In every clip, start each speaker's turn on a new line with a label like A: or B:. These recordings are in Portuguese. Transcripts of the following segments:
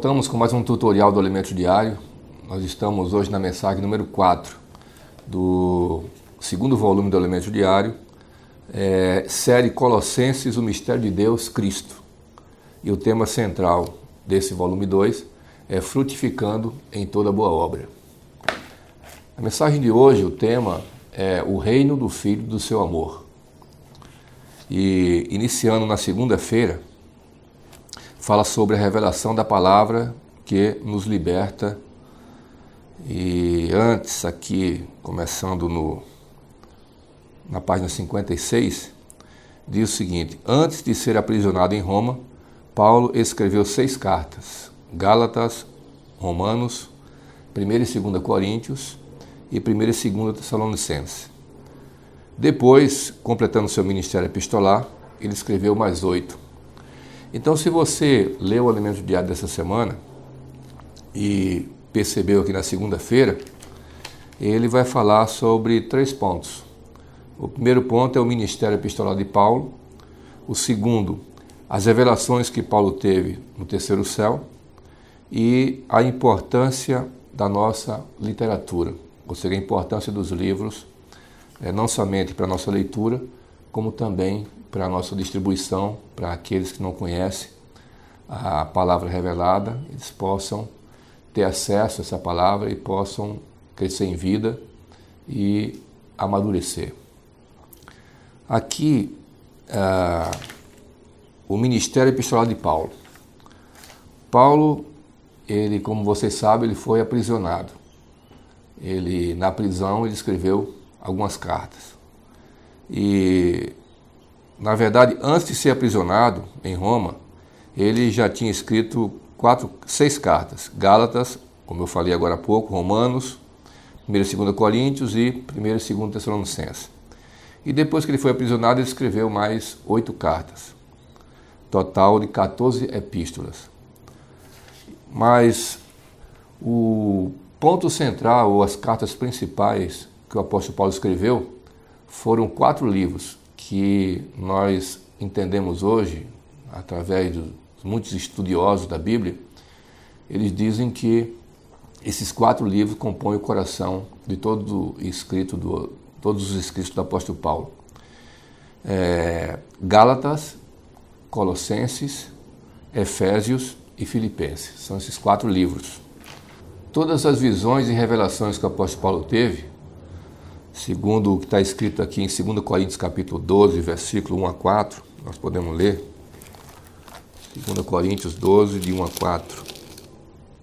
A: voltamos com mais um tutorial do Alimento Diário. Nós estamos hoje na mensagem número 4 do segundo volume do Alimento Diário, série Colossenses, o Mistério de Deus, Cristo. E o tema central desse volume 2 é Frutificando em toda boa obra. A mensagem de hoje, o tema é o reino do Filho do seu amor. E iniciando na segunda-feira, fala sobre a revelação da palavra que nos liberta. E antes, aqui, começando na página 56, diz o seguinte: antes de ser aprisionado em Roma, Paulo escreveu 6 cartas: Gálatas, Romanos, 1 e 2 Coríntios e 1 e 2 Tessalonicenses. Depois, completando seu ministério epistolar, ele escreveu mais 8. Então, se você leu o Alimento Diário dessa semana e percebeu aqui na segunda-feira, ele vai falar sobre 3 pontos. O primeiro ponto é o ministério epistolar de Paulo. O segundo, as revelações que Paulo teve no terceiro céu. E a importância da nossa literatura, ou seja, a importância dos livros, não somente para a nossa leitura, como também para a nossa distribuição, para aqueles que não conhecem a palavra revelada, eles possam ter acesso a essa palavra e possam crescer em vida e amadurecer. Aqui, o ministério epistolar de Paulo. Paulo, ele, como vocês sabem, ele foi aprisionado. Na prisão, ele escreveu algumas cartas. E, na verdade, antes de ser aprisionado em Roma, ele já tinha escrito 6 cartas. Gálatas, como eu falei agora há pouco, Romanos, 1 e 2 Coríntios e 1 e 2 Tessalonicenses. E depois que ele foi aprisionado, ele escreveu mais 8 cartas. Total de 14 epístolas. Mas o ponto central, ou as cartas principais que o apóstolo Paulo escreveu, foram 4 livros que nós entendemos hoje, através dos muitos estudiosos da Bíblia. Eles dizem que esses 4 livros compõem o coração de todos os escritos do apóstolo Paulo. Gálatas, Colossenses, Efésios e Filipenses. São esses 4 livros. Todas as visões e revelações que o apóstolo Paulo teve, segundo o que está escrito aqui em 2 Coríntios capítulo 12, versículo 1 a 4, nós podemos ler, 2 Coríntios 12, de 1 a 4,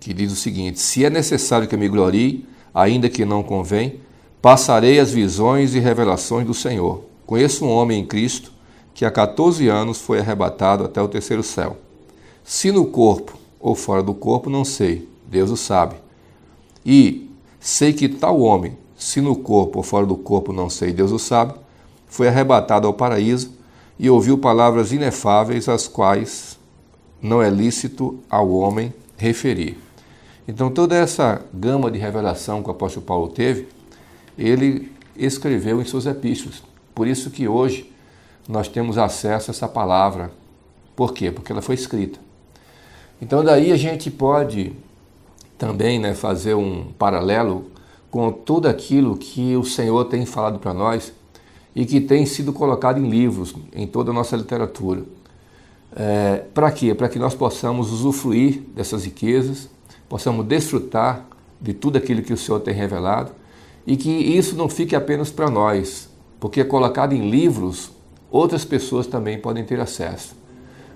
A: que diz o seguinte: se é necessário que eu me glorie, ainda que não convém, passarei as visões e revelações do Senhor. Conheço um homem em Cristo que há 14 anos foi arrebatado até o terceiro céu. Se no corpo ou fora do corpo, não sei, Deus o sabe. E sei que tal homem, se no corpo ou fora do corpo, não sei, Deus o sabe, foi arrebatado ao paraíso e ouviu palavras inefáveis, as quais não é lícito ao homem referir. Então, toda essa gama de revelação que o apóstolo Paulo teve, ele escreveu em suas epístolas. Por isso que hoje nós temos acesso a essa palavra. Por quê? Porque ela foi escrita. Então, daí a gente pode também, fazer um paralelo com tudo aquilo que o Senhor tem falado para nós e que tem sido colocado em livros, em toda a nossa literatura. Para quê? Para que nós possamos usufruir dessas riquezas, possamos desfrutar de tudo aquilo que o Senhor tem revelado e que isso não fique apenas para nós, porque colocado em livros, outras pessoas também podem ter acesso.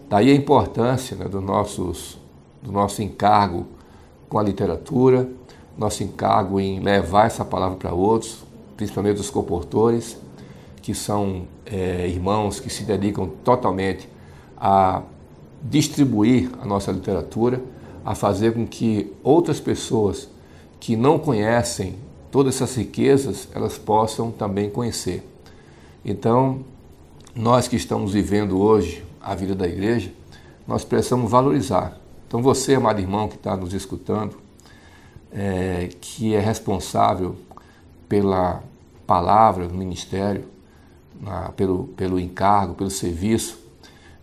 A: Daí a importância do nosso encargo com a literatura, nosso encargo em levar essa palavra para outros, principalmente os comportores, que são irmãos que se dedicam totalmente a distribuir a nossa literatura, a fazer com que outras pessoas que não conhecem todas essas riquezas, elas possam também conhecer. Então, nós que estamos vivendo hoje a vida da igreja, nós precisamos valorizar. Então, você, amado irmão que está nos escutando, que é responsável pela palavra do ministério, pelo encargo, pelo serviço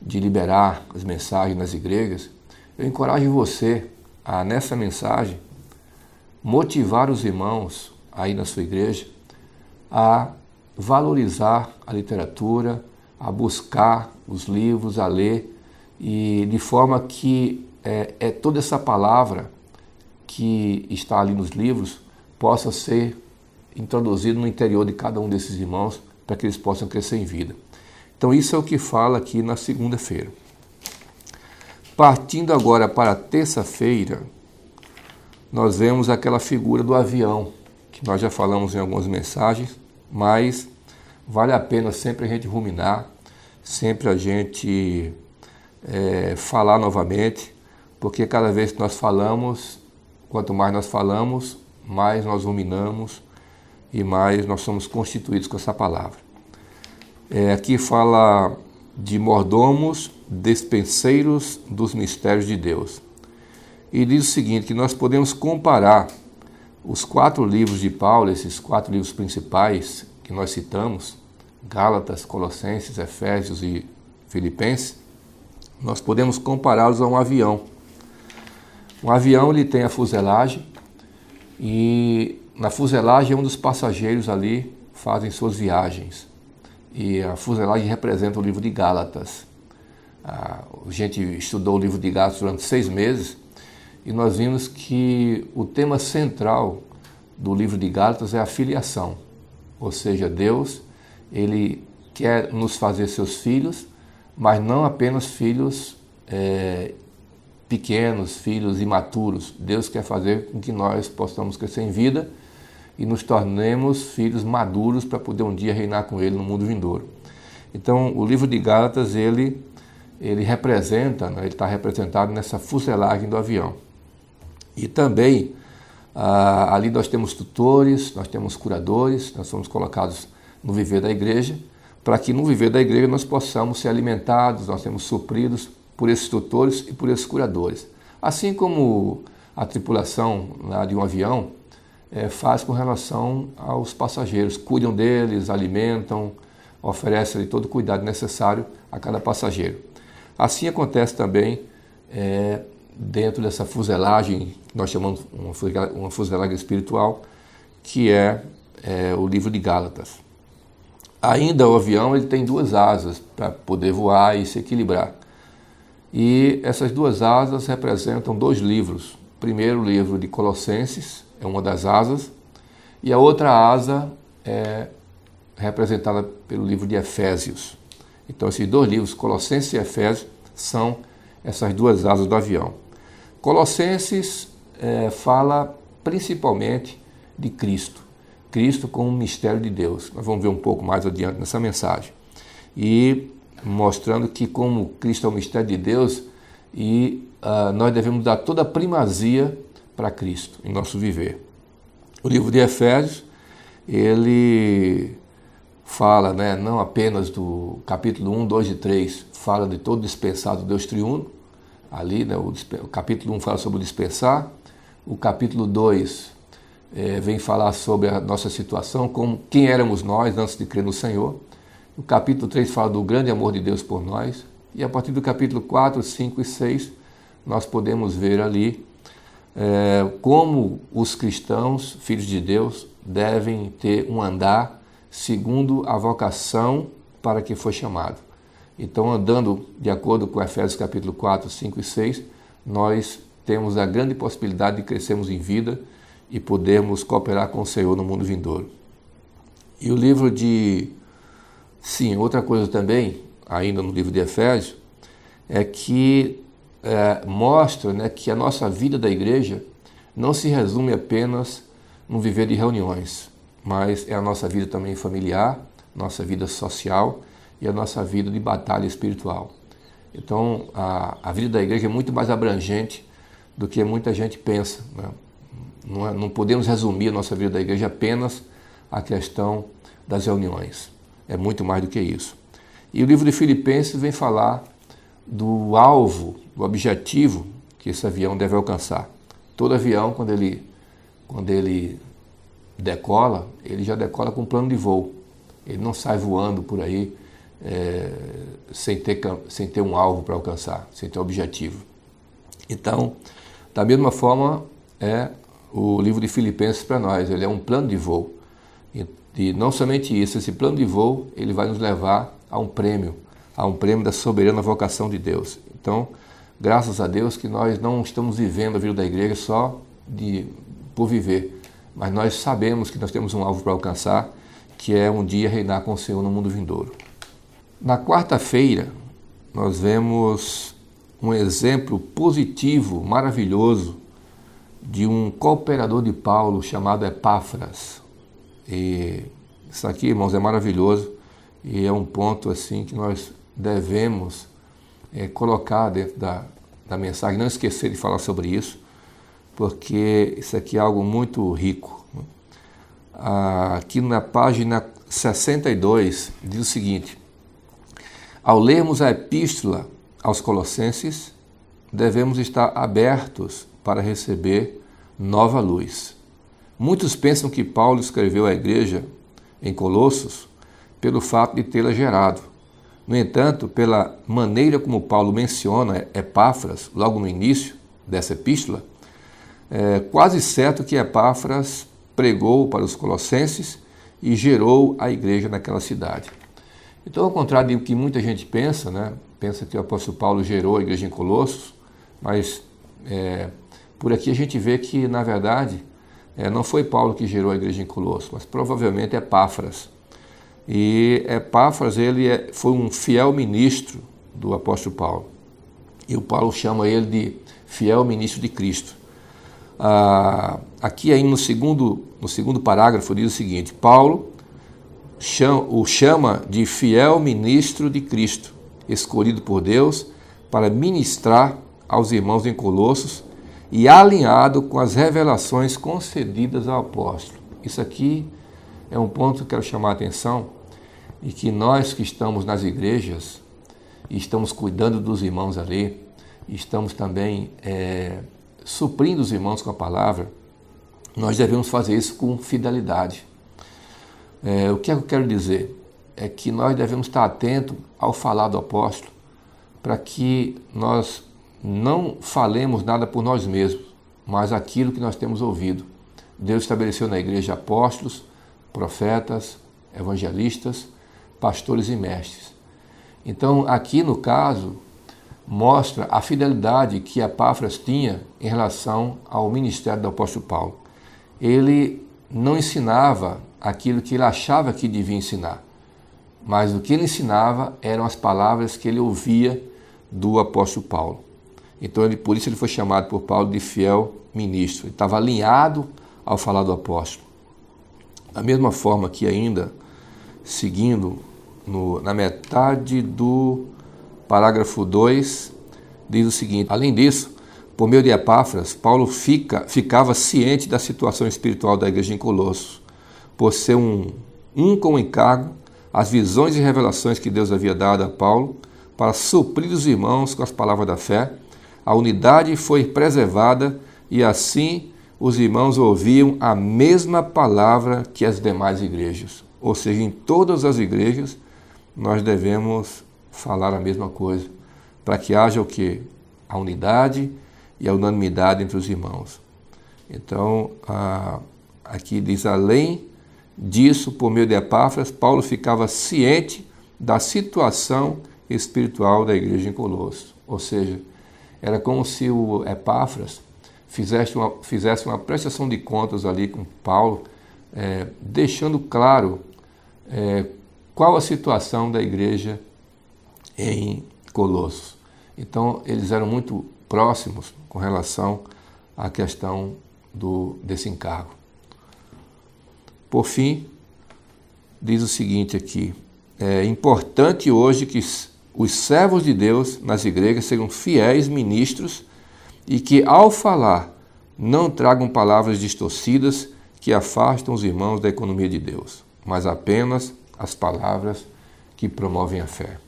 A: de liberar as mensagens nas igrejas, eu encorajo você a nessa mensagem, motivar os irmãos aí na sua igreja a valorizar a literatura, a buscar os livros, a ler, e de forma que toda essa palavra que está ali nos livros possa ser introduzida no interior de cada um desses irmãos para que eles possam crescer em vida. Então isso é o que fala aqui na segunda-feira. Partindo agora para a terça-feira, nós vemos aquela figura do avião, que nós já falamos em algumas mensagens, mas vale a pena sempre a gente ruminar, sempre a gente falar novamente, porque cada vez que nós falamos, quanto mais nós falamos, mais nós ruminamos e mais nós somos constituídos com essa palavra. Aqui fala de mordomos, despenseiros dos mistérios de Deus. E diz o seguinte, que nós podemos comparar os 4 livros de Paulo, esses 4 livros principais que nós citamos, Gálatas, Colossenses, Efésios e Filipenses, nós podemos compará-los a um avião. Um avião ele tem a fuselagem e na fuselagem um dos passageiros ali fazem suas viagens. E a fuselagem representa o livro de Gálatas. A gente estudou o livro de Gálatas durante 6 meses e nós vimos que o tema central do livro de Gálatas é a filiação. Ou seja, Deus, ele quer nos fazer seus filhos, mas não apenas filhos pequenos, filhos imaturos. Deus quer fazer com que nós possamos crescer em vida e nos tornemos filhos maduros para poder um dia reinar com Ele no mundo vindouro. Então, o livro de Gálatas, ele representa, né, ele está representado nessa fuselagem do avião. E também, ali nós temos tutores, nós temos curadores, nós somos colocados no viver da igreja, para que no viver da igreja nós possamos ser alimentados, nós sermos supridos por esses tutores e por esses curadores. Assim como a tripulação de um avião faz com relação aos passageiros, cuidam deles, alimentam, oferecem todo o cuidado necessário a cada passageiro. Assim acontece também dentro dessa fuselagem, que nós chamamos uma fuselagem espiritual, que é o livro de Gálatas. Ainda o avião ele tem 2 asas para poder voar e se equilibrar. E essas 2 asas representam 2 livros. O primeiro livro de Colossenses é uma das asas, e a outra asa é representada pelo livro de Efésios. Então esses 2 livros, Colossenses e Efésios, são essas 2 asas do avião. Colossenses fala principalmente de Cristo. Cristo como um mistério de Deus. Nós vamos ver um pouco mais adiante nessa mensagem. E mostrando que como Cristo é o mistério de Deus, nós devemos dar toda a primazia para Cristo em nosso viver. O livro de Efésios, ele fala, não apenas do capítulo 1, 2 e 3, fala de todo dispensado Deus triuno. Ali, o capítulo 1 fala sobre o dispensar. O capítulo 2 vem falar sobre a nossa situação, como quem éramos nós antes de crer no Senhor. O capítulo 3 fala do grande amor de Deus por nós. E a partir do capítulo 4, 5 e 6, nós podemos ver ali como os cristãos, filhos de Deus, devem ter um andar segundo a vocação para que foi chamado. Então, andando de acordo com Efésios capítulo 4, 5 e 6, nós temos a grande possibilidade de crescermos em vida e podermos cooperar com o Senhor no mundo vindouro. E o livro de... Sim, outra coisa também, ainda no livro de Efésios, é que mostra que a nossa vida da igreja não se resume apenas no viver de reuniões, mas é a nossa vida também familiar, nossa vida social e a nossa vida de batalha espiritual. Então, a vida da igreja é muito mais abrangente do que muita gente pensa. Não podemos resumir a nossa vida da igreja apenas à questão das reuniões. É muito mais do que isso. E o livro de Filipenses vem falar do alvo, do objetivo que esse avião deve alcançar. Todo avião, quando ele decola, ele já decola com um plano de voo. Ele não sai voando por aí sem ter um alvo para alcançar, sem ter um objetivo. Então, Da mesma forma, é o livro de Filipenses para nós, ele é um plano de voo. E não somente isso, esse plano de voo, ele vai nos levar a um prêmio da soberana vocação de Deus. Então, graças a Deus que nós não estamos vivendo a vida da igreja só por viver, mas nós sabemos que nós temos um alvo para alcançar, que é um dia reinar com o Senhor no mundo vindouro. Na quarta-feira, nós vemos um exemplo positivo, maravilhoso, de um cooperador de Paulo chamado Epáfras. E isso aqui, irmãos, é maravilhoso e é um ponto assim que nós devemos colocar dentro da mensagem, não esquecer de falar sobre isso, porque isso aqui é algo muito rico. Aqui na página 62 diz o seguinte: ao lermos a epístola aos Colossenses, devemos estar abertos para receber nova luz. Muitos pensam que Paulo escreveu à igreja em Colossos pelo fato de tê-la gerado. No entanto, pela maneira como Paulo menciona Epáfras, logo no início dessa epístola, é quase certo que Epáfras pregou para os colossenses e gerou a igreja naquela cidade. Então, ao contrário do que muita gente pensa, né? Pensa que o apóstolo Paulo gerou a igreja em Colossos, mas por aqui a gente vê que, na verdade, não foi Paulo que gerou a igreja em Colossos, mas provavelmente Epáfras. E Epáfras, ele foi um fiel ministro do apóstolo Paulo. E o Paulo chama ele de fiel ministro de Cristo. Aqui aí no segundo parágrafo diz o seguinte: Paulo o chama de fiel ministro de Cristo, escolhido por Deus para ministrar aos irmãos em Colossos e alinhado com as revelações concedidas ao apóstolo. Isso aqui é um ponto que eu quero chamar a atenção, e que nós que estamos nas igrejas e estamos cuidando dos irmãos ali, estamos também suprindo os irmãos com a palavra, nós devemos fazer isso com fidelidade. O que eu quero dizer? É que nós devemos estar atentos ao falar do apóstolo, para que nós não falemos nada por nós mesmos, mas aquilo que nós temos ouvido. Deus estabeleceu na igreja apóstolos, profetas, evangelistas, pastores e mestres. Então, aqui no caso, mostra a fidelidade que Epáfras tinha em relação ao ministério do apóstolo Paulo. Ele não ensinava aquilo que ele achava que devia ensinar, mas o que ele ensinava eram as palavras que ele ouvia do apóstolo Paulo. Então, por isso ele foi chamado por Paulo de fiel ministro. Ele estava alinhado ao falar do apóstolo. Da mesma forma que ainda, seguindo na metade do parágrafo 2, diz o seguinte: além disso, por meio de Epáfras, Paulo ficava ciente da situação espiritual da igreja em Colossos, por ser um com encargo, as visões e revelações que Deus havia dado a Paulo para suprir os irmãos com as palavras da fé. A unidade foi preservada e assim os irmãos ouviam a mesma palavra que as demais igrejas. Ou seja, em todas as igrejas nós devemos falar a mesma coisa, para que haja o quê? A unidade e a unanimidade entre os irmãos. Então, aqui diz: além disso, por meio de Epáfras, Paulo ficava ciente da situação espiritual da igreja em Colossos. Ou seja, era como se o Epáfras fizesse uma prestação de contas ali com Paulo, deixando claro qual a situação da igreja em Colossos. Então, eles eram muito próximos com relação à questão desse encargo. Por fim, diz o seguinte aqui: é importante hoje que os servos de Deus nas igrejas sejam fiéis ministros e que, ao falar, não tragam palavras distorcidas que afastam os irmãos da economia de Deus, mas apenas as palavras que promovem a fé.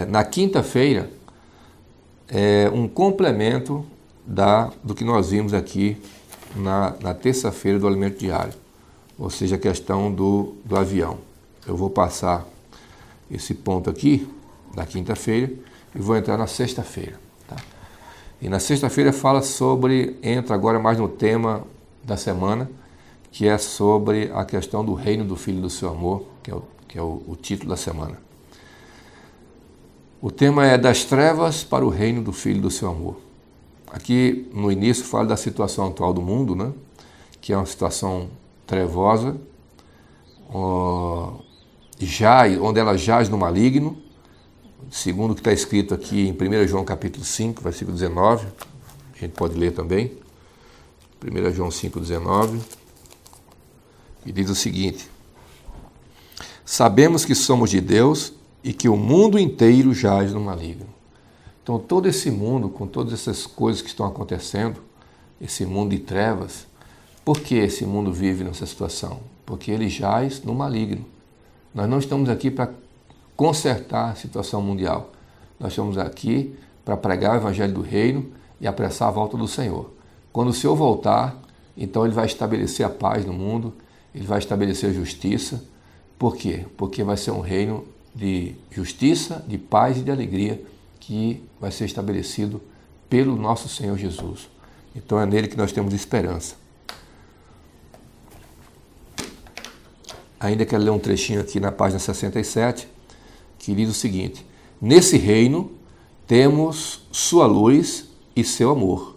A: Na quinta-feira, um complemento do que nós vimos aqui na terça-feira do alimento diário, ou seja, a questão do avião. Eu vou passar esse ponto aqui da quinta-feira e vou entrar na sexta-feira. Tá? E na sexta-feira entra agora mais no tema da semana, que é sobre a questão do reino do Filho do seu amor, que é o título da semana. O tema é das trevas para o reino do Filho do seu amor. Aqui no início fala da situação atual do mundo, né? Que é uma situação trevosa, onde ela jaz no maligno, segundo o que está escrito aqui em 1 João capítulo 5, versículo 19, a gente pode ler também, 1 João 5, 19, e diz o seguinte: sabemos que somos de Deus e que o mundo inteiro jaz no maligno. Então todo esse mundo, com todas essas coisas que estão acontecendo, esse mundo de trevas, por que esse mundo vive nessa situação? Porque ele jaz no maligno. Nós não estamos aqui para consertar a situação mundial. Nós estamos aqui para pregar o evangelho do reino e apressar a volta do Senhor. Quando o Senhor voltar, então ele vai estabelecer a paz no mundo, ele vai estabelecer a justiça. Por quê? Porque vai ser um reino de justiça, de paz e de alegria que vai ser estabelecido pelo nosso Senhor Jesus. Então é nele que nós temos esperança. Ainda quero ler um trechinho aqui na página 67, que diz o seguinte: nesse reino temos sua luz e seu amor.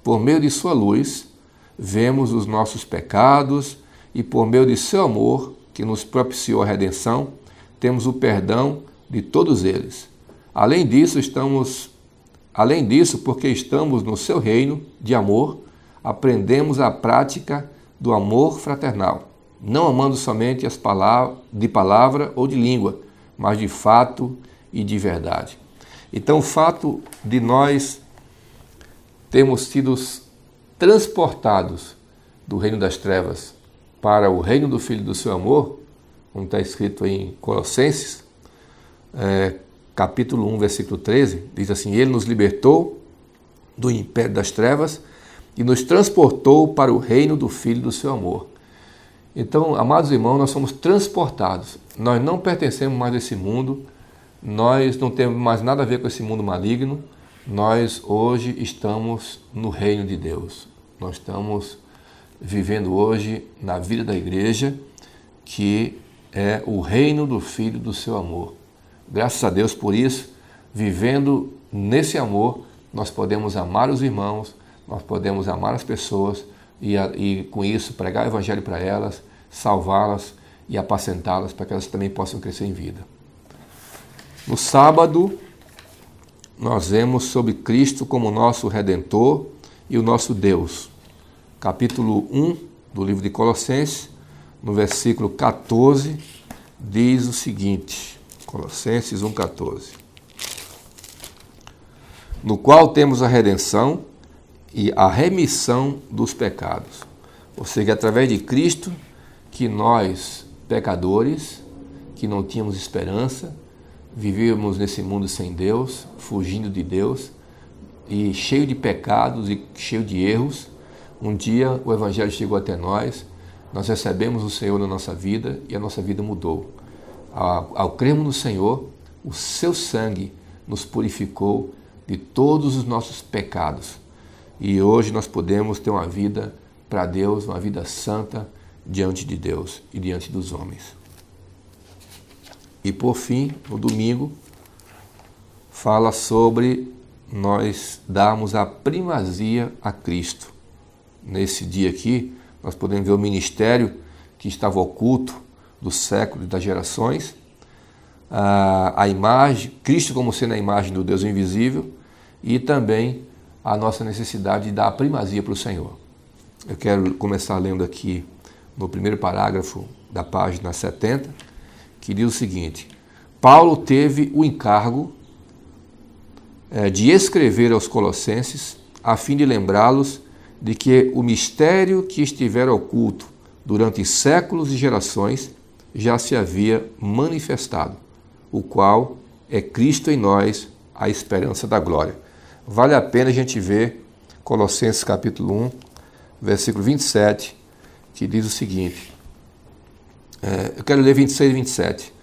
A: Por meio de sua luz, vemos os nossos pecados e por meio de seu amor, que nos propiciou a redenção, temos o perdão de todos eles. Além disso, porque estamos no seu reino de amor, aprendemos a prática do amor fraternal, não amando somente de palavra ou de língua, mas de fato e de verdade. Então, o fato de nós termos sido transportados do reino das trevas para o reino do Filho do seu amor, como está escrito em Colossenses, capítulo 1, versículo 13, diz assim: ele nos libertou do império das trevas e nos transportou para o reino do Filho do seu amor. Então, amados irmãos, nós somos transportados. Nós não pertencemos mais a esse mundo, nós não temos mais nada a ver com esse mundo maligno. Nós hoje estamos no reino de Deus. Nós estamos vivendo hoje na vida da igreja, que é o reino do Filho do seu amor. Graças a Deus por isso, vivendo nesse amor, nós podemos amar os irmãos, nós podemos amar as pessoas, e com isso pregar o evangelho para elas, salvá-las e apacentá-las para que elas também possam crescer em vida. No sábado, nós vemos sobre Cristo como nosso Redentor e o nosso Deus. Capítulo 1 do livro de Colossenses, no versículo 14, diz o seguinte, Colossenses 1,14: no qual temos a redenção e a remissão dos pecados. Ou seja, através de Cristo, que nós, pecadores, que não tínhamos esperança, vivíamos nesse mundo sem Deus, fugindo de Deus, e cheio de pecados e cheio de erros, um dia o Evangelho chegou até nós recebemos o Senhor na nossa vida e a nossa vida mudou. Ao crermos no Senhor, o seu sangue nos purificou de todos os nossos pecados. E hoje nós podemos ter uma vida para Deus, uma vida santa diante de Deus e diante dos homens. E por fim, no domingo, fala sobre nós darmos a primazia a Cristo. Nesse dia aqui, nós podemos ver o ministério que estava oculto do século e das gerações, a imagem, Cristo como sendo a imagem do Deus invisível, e também a nossa necessidade de dar a primazia para o Senhor. Eu quero começar lendo aqui no primeiro parágrafo da página 70, que diz o seguinte: Paulo teve o encargo de escrever aos Colossenses a fim de lembrá-los de que o mistério que estivera oculto durante séculos e gerações já se havia manifestado, o qual é Cristo em nós, a esperança da glória. Vale a pena a gente ver Colossenses capítulo 1, versículo 27, que diz o seguinte, eu quero ler 26 e 27.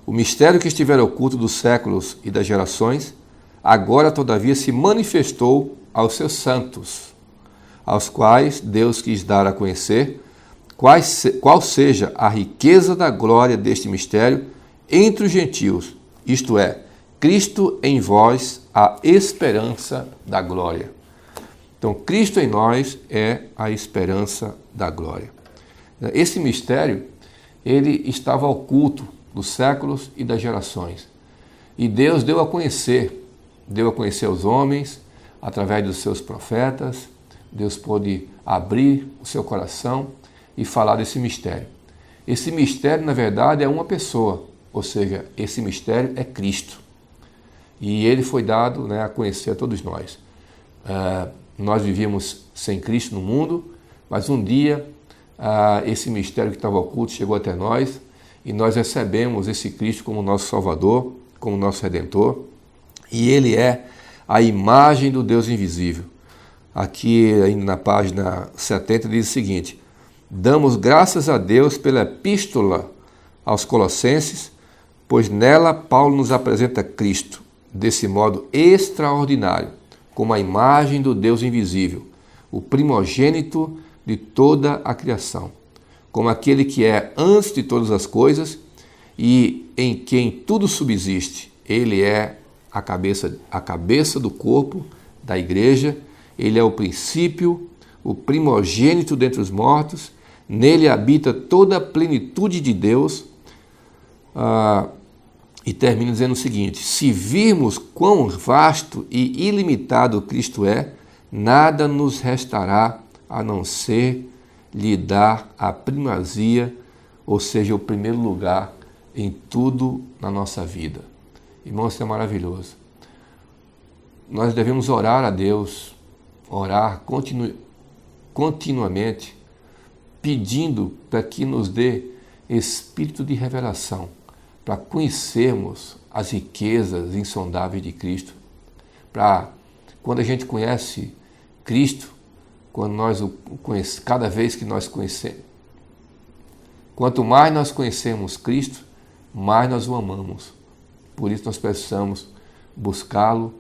A: O mistério que estivera oculto dos séculos e das gerações, agora todavia se manifestou aos seus santos, aos quais Deus quis dar a conhecer qual seja a riqueza da glória deste mistério entre os gentios, isto é, Cristo em vós, a esperança da glória. Então, Cristo em nós é a esperança da glória. Esse mistério, ele estava oculto dos séculos e das gerações. E Deus deu a conhecer aos homens, através dos seus profetas. Deus pôde abrir o seu coração e falar desse mistério. Esse mistério, na verdade, é uma pessoa, ou seja, esse mistério é Cristo. E ele foi dado, a conhecer a todos nós. Nós vivíamos sem Cristo no mundo, mas um dia esse mistério que estava oculto chegou até nós e nós recebemos esse Cristo como nosso Salvador, como nosso Redentor. E ele é a imagem do Deus invisível. Aqui, ainda na página 70, diz o seguinte: damos graças a Deus pela epístola aos Colossenses, pois nela Paulo nos apresenta Cristo, desse modo extraordinário, como a imagem do Deus invisível, o primogênito de toda a criação, como aquele que é antes de todas as coisas e em quem tudo subsiste. Ele é a cabeça do corpo da igreja, ele é o princípio, o primogênito dentre os mortos, nele habita toda a plenitude de Deus. E termina dizendo o seguinte: se virmos quão vasto e ilimitado Cristo é, nada nos restará a não ser lhe dar a primazia, ou seja, o primeiro lugar em tudo na nossa vida. Irmãos, isso é maravilhoso. Nós devemos orar a Deus, orar continuamente, pedindo para que nos dê espírito de revelação, para conhecermos as riquezas insondáveis de Cristo. Quando a gente conhece Cristo, cada vez que nós conhecemos, quanto mais nós conhecemos Cristo, mais nós o amamos. Por isso nós precisamos buscá-lo,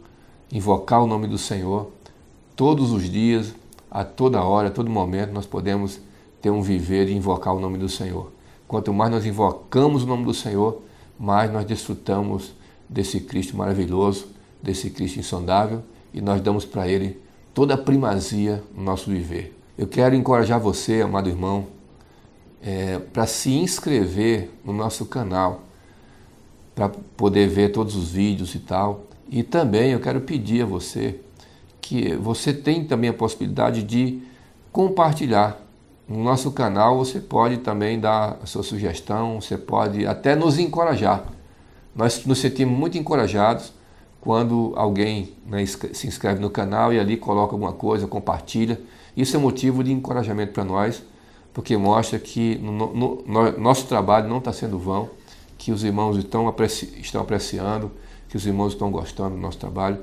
A: invocar o nome do Senhor todos os dias, a toda hora, a todo momento. Nós podemos ter um viver e invocar o nome do Senhor. Quanto mais nós invocamos o nome do Senhor, mais nós desfrutamos desse Cristo maravilhoso, desse Cristo insondável, e nós damos para Ele toda a primazia no nosso viver. Eu quero encorajar você, amado irmão, para se inscrever no nosso canal, para poder ver todos os vídeos e tal. E também eu quero pedir a você que você tem também a possibilidade de compartilhar. No nosso canal você pode também dar a sua sugestão, você pode até nos encorajar. Nós nos sentimos muito encorajados quando alguém se inscreve no canal e ali coloca alguma coisa, compartilha. Isso é motivo de encorajamento para nós, porque mostra que nosso trabalho não está sendo vão, que os irmãos estão apreciando, que os irmãos estão gostando do nosso trabalho.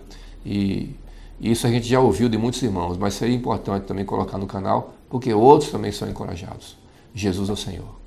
A: E isso a gente já ouviu de muitos irmãos, mas seria importante também colocar no canal, porque outros também são encorajados. Jesus é o Senhor.